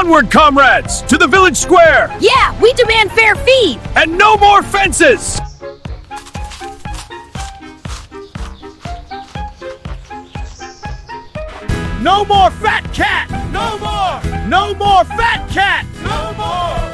Onward, comrades, to the village square! Yeah, we demand fair feed! And no more fences! No more fat cat! No more! No more fat cat! No more!